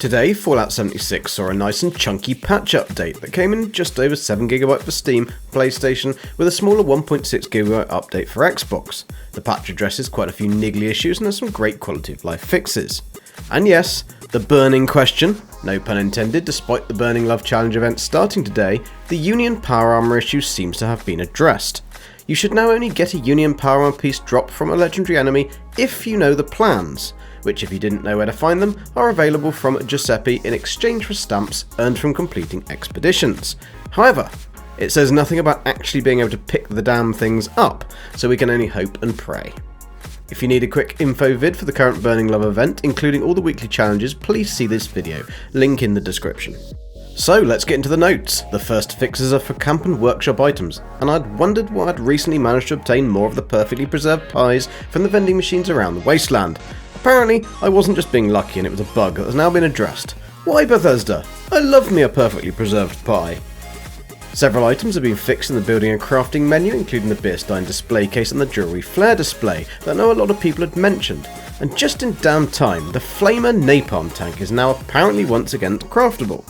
Today, Fallout 76 saw a nice and chunky patch update that came in just over 7GB for Steam, PlayStation, with a smaller 1.6GB update for Xbox. The patch addresses quite a few niggly issues and has some great quality of life fixes. And yes, the burning question, no pun intended, despite the Burning Love Challenge event starting today, the Union Power Armour issue seems to have been addressed. You should now only get a Union Power Armour piece dropped from a legendary enemy if you know the plans, which, if you didn't know where to find them, are available from Giuseppe in exchange for stamps earned from completing expeditions. However, it says nothing about actually being able to pick the damn things up, so we can only hope and pray. If you need a quick info vid for the current Burning Love event, including all the weekly challenges, please see this video, link in the description. So let's get into the notes. The first fixes are for camp and workshop items, and I'd wondered why I'd recently managed to obtain more of the perfectly preserved pies from the vending machines around the wasteland. Apparently, I wasn't just being lucky and it was a bug that has now been addressed. Why Bethesda? I love me a perfectly preserved pie. Several items have been fixed in the building and crafting menu, including the beer stein display case and the jewellery flare display that I know a lot of people had mentioned. And just in damn time, the Flamer napalm tank is now apparently once again craftable.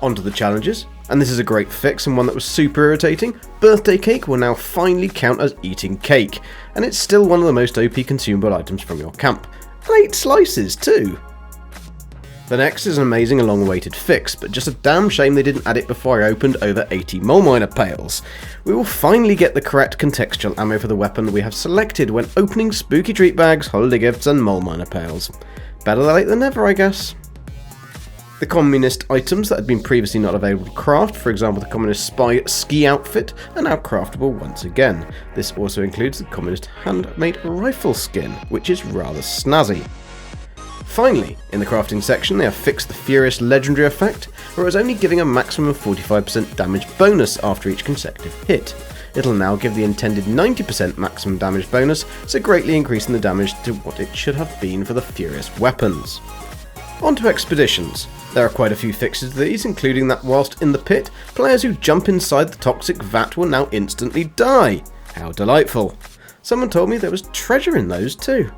Onto the challenges, and this is a great fix and one that was super irritating. Birthday cake will now finally count as eating cake, and it's still one of the most OP consumable items from your camp. And 8 slices too! The next is an amazing and long-awaited fix, but just a damn shame they didn't add it before I opened over 80 mole miner pails. We will finally get the correct contextual ammo for the weapon we have selected when opening spooky treat bags, holiday gifts and mole miner pails. Better late than never, I guess. The communist items that had been previously not available to craft, for example the communist spy ski outfit, are now craftable once again. This also includes the communist handmade rifle skin, which is rather snazzy. Finally, in the crafting section they have fixed the Furious legendary effect, where it was only giving a maximum of 45% damage bonus after each consecutive hit. It'll now give the intended 90% maximum damage bonus, so greatly increasing the damage to what it should have been for the Furious weapons. On to expeditions. There are quite a few fixes to these, including that whilst in the pit, players who jump inside the toxic vat will now instantly die. How delightful. Someone told me there was treasure in those too.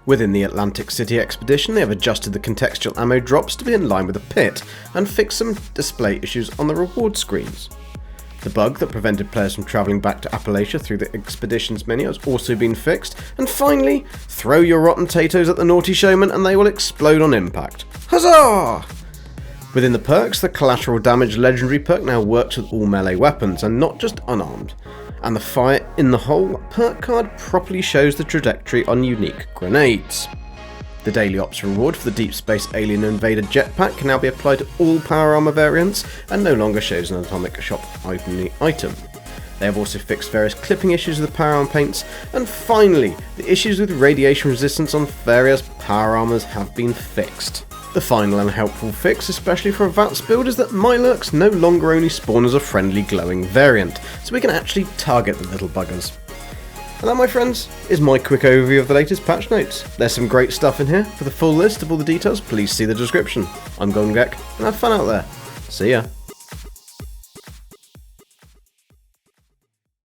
Within the Atlantic City expedition, they have adjusted the contextual ammo drops to be in line with the pit, and fixed some display issues on the reward screens. The bug that prevented players from travelling back to Appalachia through the expeditions menu has also been fixed, and finally, throw your rotten potatoes at the naughty showman and they will explode on impact. Huzzah! Within the perks, the collateral damage legendary perk now works with all melee weapons and not just unarmed, and the fire in the hole perk card properly shows the trajectory on unique grenades. The daily ops reward for the Deep Space Alien Invader jetpack can now be applied to all Power Armour variants and no longer shows an atomic shop only item. They have also fixed various clipping issues with the Power Armour paints, and finally, the issues with radiation resistance on various Power Armours have been fixed. The final and helpful fix, especially for a VATS build, is that Mylurks no longer only spawn as a friendly glowing variant, so we can actually target the little buggers. And that, my friends, is my quick overview of the latest patch notes. There's some great stuff in here. For the full list of all the details, please see the description. I'm GoldenGek, and have fun out there. See ya.